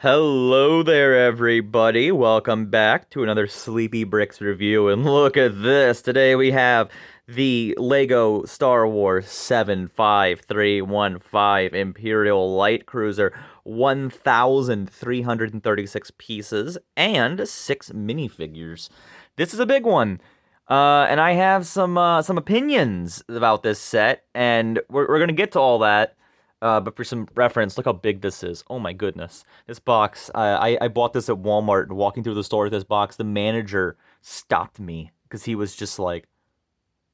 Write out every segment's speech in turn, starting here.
Hello there, everybody. Welcome back to another SleepyBricks review. And look at this. Today we have the Lego Star Wars 75315 Imperial Light Cruiser, 1,336 pieces, and 6 minifigures. This is a big one. And I have some opinions about this set, and we're gonna get to all that. But for some reference, look how big this is. Oh my goodness. This box, I bought this at Walmart, and walking through the store with this box, the manager stopped me because he was just like,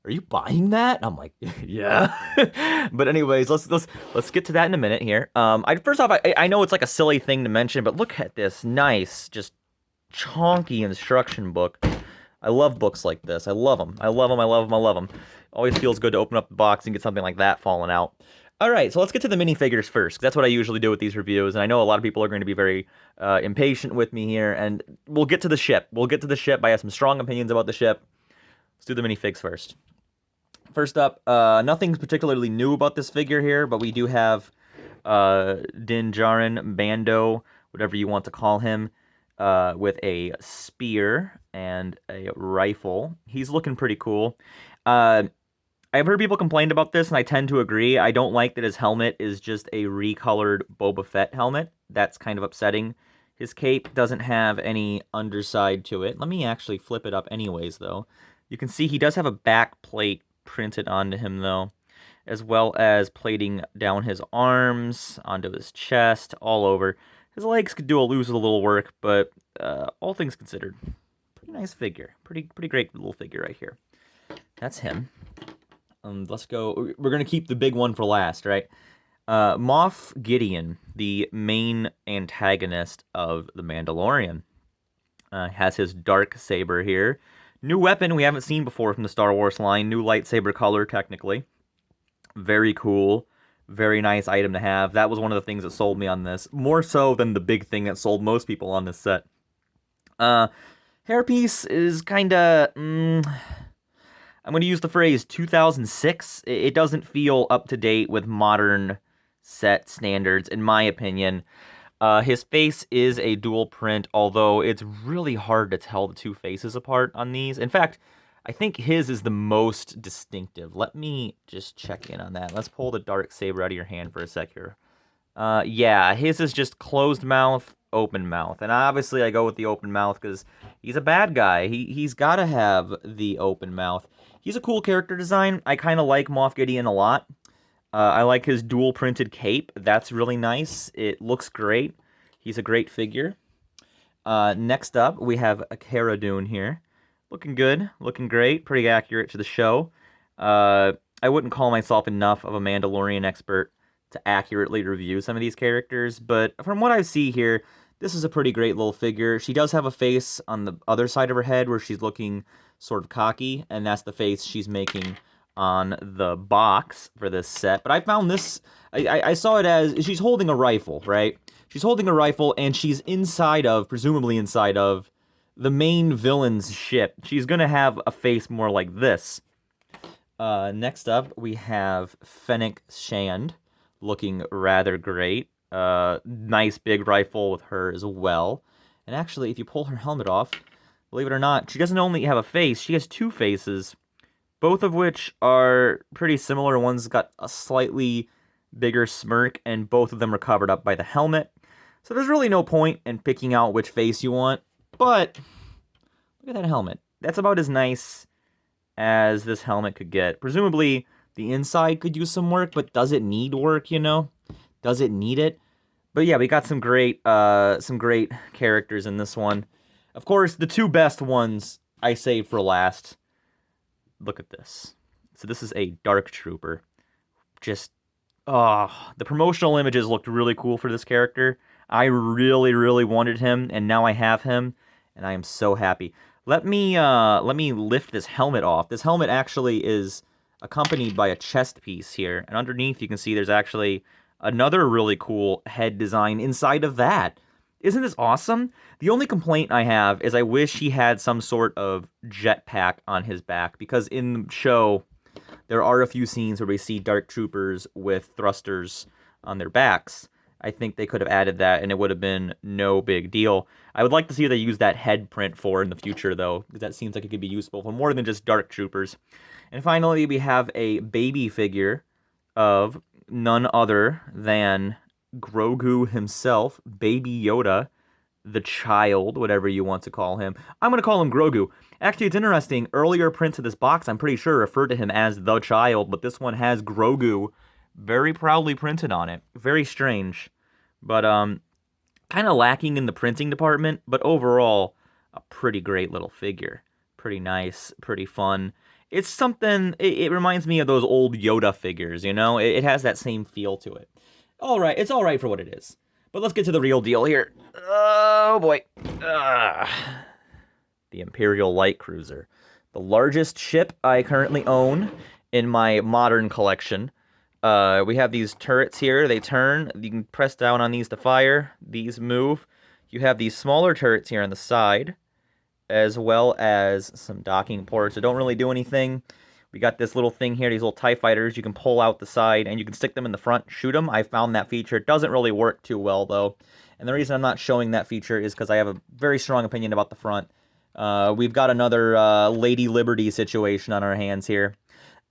"Are you buying that?" I'm like, "Yeah." But anyways, let's get to that in a minute here. First off, I know it's like a silly thing to mention, but look at this nice, just chonky instruction book. I love books like this. I love them. I love them. I love them. I love them. Always feels good to open up the box and get something like that falling out. All right, so let's get to the minifigures first, 'cause that's what I usually do with these reviews, and I know a lot of people are going to be very impatient with me here, and we'll get to the ship. We'll get to the ship. I have some strong opinions about the ship. Let's do the minifigs first. First up, nothing's particularly new about this figure here, but we do have Din Djarin, Bando, whatever you want to call him, with a spear and a rifle. He's looking pretty cool. I've heard people complain about this, and I tend to agree. I don't like that his helmet is just a recolored Boba Fett helmet. That's kind of upsetting. His cape doesn't have any underside to it. Let me actually flip it up anyways, though. You can see he does have a back plate printed onto him, though, as well as plating down his arms, onto his chest, all over. His legs could lose a little work, but all things considered, pretty nice figure. Pretty great little figure right here. That's him. Let's go. We're going to keep the big one for last, right? Moff Gideon, the main antagonist of the Mandalorian, has his dark saber here. New weapon we haven't seen before from the Star Wars line. New lightsaber color, technically. Very cool. Very nice item to have. That was one of the things that sold me on this. More so than the big thing that sold most people on this set. Hairpiece is kind of... I'm going to use the phrase 2006. It doesn't feel up to date with modern set standards, in my opinion. His face is a dual print, although it's really hard to tell the two faces apart on these. In fact, I think his is the most distinctive. Let me just check in on that. Let's pull the dark saber out of your hand for a sec here. Yeah, his is just closed mouth, open mouth. And obviously I go with the open mouth because he's a bad guy. He's got to have the open mouth. He's a cool character design. I kind of like Moff Gideon a lot. I like his dual printed cape. That's really nice. It looks great. He's a great figure. Next up, we have a Cara Dune here. Looking good. Looking great. Pretty accurate to the show. I wouldn't call myself enough of a Mandalorian expert to accurately review some of these characters, but from what I see here, this is a pretty great little figure. She does have a face on the other side of her head where she's looking sort of cocky, and that's the face she's making on the box for this set. But I found this, I saw it as, she's holding a rifle, right? She's holding a rifle, and she's inside of, presumably inside of, the main villain's ship. She's gonna have a face more like this. Next up, we have Fennec Shand, looking rather great. Nice big rifle with her as well. And actually, if you pull her helmet off, believe it or not, she doesn't only have a face, she has two faces, both of which are pretty similar. One's got a slightly bigger smirk, and both of them are covered up by the helmet. So there's really no point in picking out which face you want, but look at that helmet. That's about as nice as this helmet could get. Presumably, the inside could use some work, but does it need work, you know? Does it need it? But yeah, we got some great characters in this one. Of course, the two best ones I saved for last. Look at this. So this is a Dark Trooper. Just, the promotional images looked really cool for this character. I really, really wanted him, and now I have him, and I am so happy. Let me lift this helmet off. This helmet actually is accompanied by a chest piece here, and underneath you can see there's actually another really cool head design inside of that. Isn't this awesome? The only complaint I have is I wish he had some sort of jetpack on his back, because in the show, there are a few scenes where we see Dark Troopers with thrusters on their backs. I think they could have added that, and it would have been no big deal. I would like to see what they use that head print for in the future, though, because that seems like it could be useful for more than just Dark Troopers. And finally, we have a baby figure of none other than Grogu himself, Baby Yoda, the child, whatever you want to call him. I'm going to call him Grogu. Actually, it's interesting. Earlier prints of this box, I'm pretty sure, referred to him as the child, but this one has Grogu very proudly printed on it. Very strange. But, kind of lacking in the printing department, but overall, a pretty great little figure. Pretty nice, pretty fun. It's something, it reminds me of those old Yoda figures, you know? It has that same feel to it. Alright, it's alright for what it is. But let's get to the real deal here. Oh boy. The Imperial Light Cruiser. The largest ship I currently own in my modern collection. We have these turrets here. They turn. You can press down on these to fire. These move. You have these smaller turrets here on the side, as well as some docking ports that don't really do anything. We got this little thing here, these little TIE fighters. You can pull out the side, and you can stick them in the front, shoot them. I found that feature. It doesn't really work too well, though. And the reason I'm not showing that feature is because I have a very strong opinion about the front. We've got another Lady Liberty situation on our hands here.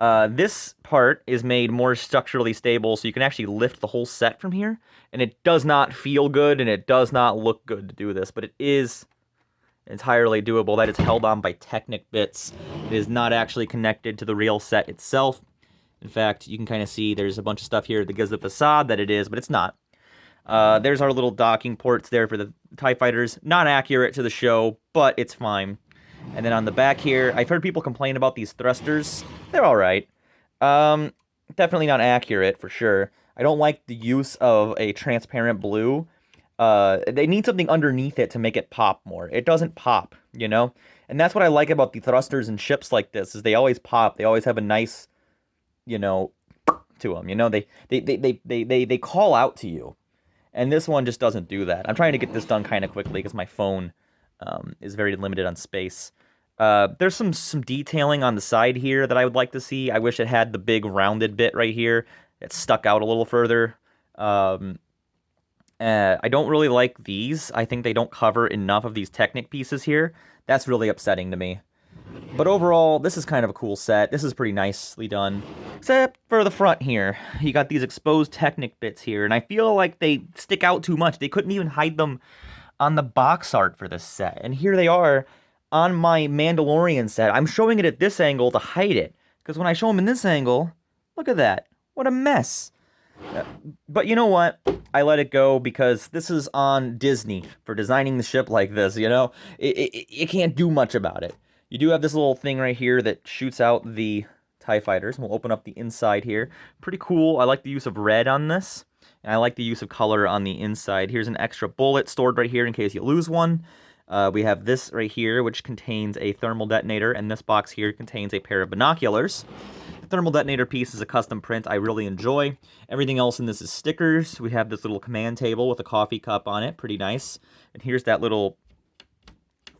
This part is made more structurally stable, so you can actually lift the whole set from here. And it does not feel good, and it does not look good to do this, but it is entirely doable. That is held on by Technic bits. It is not actually connected to the real set itself. In fact, you can kind of see there's a bunch of stuff here that gives the facade that it is, but it's not. There's our little docking ports there for the TIE fighters. Not accurate to the show, but it's fine. And then on the back here, I've heard people complain about these thrusters. They're alright. Definitely not accurate, for sure. I don't like the use of a transparent blue. They need something underneath it to make it pop more. It doesn't pop, you know? And that's what I like about the thrusters and ships like this, is they always pop. They always have a nice, you know, to them. You know, they call out to you. And this one just doesn't do that. I'm trying to get this done kind of quickly because my phone is very limited on space. There's some detailing on the side here that I would like to see. I wish it had the big rounded bit right here. It stuck out a little further. I don't really like these. I think they don't cover enough of these Technic pieces here. That's really upsetting to me. But overall, this is kind of a cool set. This is pretty nicely done. Except for the front here. You got these exposed Technic bits here, and I feel like they stick out too much. They couldn't even hide them on the box art for this set. And here they are on my Mandalorian set. I'm showing it at this angle to hide it. Because when I show them in this angle, look at that. What a mess. But you know what? I let it go because this is on Disney for designing the ship like this, you know? You can't do much about it. You do have this little thing right here that shoots out the TIE fighters. We'll open up the inside here. Pretty cool. I like the use of red on this. And I like the use of color on the inside. Here's an extra bullet stored right here in case you lose one. We have this right here, which contains a thermal detonator. And this box here contains a pair of binoculars. The thermal detonator piece is a custom print I really enjoy. Everything else in this is stickers. We have this little command table with a coffee cup on it. Pretty nice. And here's that little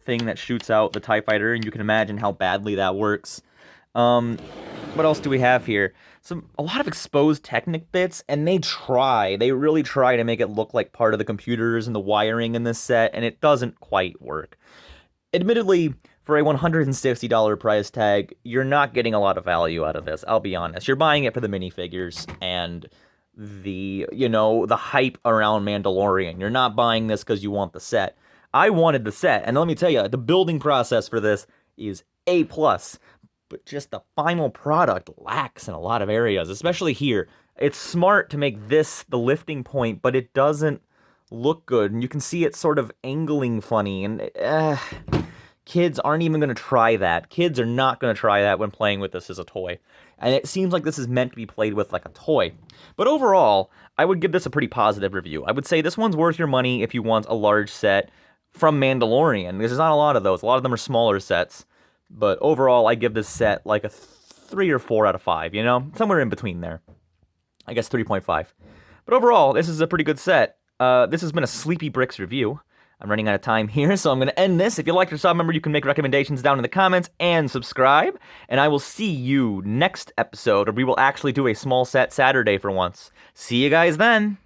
thing that shoots out the TIE fighter, and you can imagine how badly that works. What else do we have here? A lot of exposed Technic bits, and they really try to make it look like part of the computers and the wiring in this set, and it doesn't quite work. Admittedly, for a $160 price tag, you're not getting a lot of value out of this, I'll be honest. You're buying it for the minifigures and the hype around Mandalorian. You're not buying this because you want the set. I wanted the set, and let me tell you, the building process for this is A+, but just the final product lacks in a lot of areas, especially here. It's smart to make this the lifting point, but it doesn't look good, and you can see it sort of angling funny, and kids aren't even going to try that. Kids are not going to try that when playing with this as a toy, and it seems like this is meant to be played with like a toy. But overall, I would give this a pretty positive review. I would say this one's worth your money if you want a large set from Mandalorian, because there's not a lot of those. A lot of them are smaller sets. But overall, I give this set like a 3 or 4 out of 5, you know? Somewhere in between there. I guess 3.5. But overall, this is a pretty good set. This has been a SleepyBricks review. I'm running out of time here, so I'm going to end this. If you liked or saw, remember you can make recommendations down in the comments and subscribe. And I will see you next episode, or we will actually do a small set Saturday for once. See you guys then!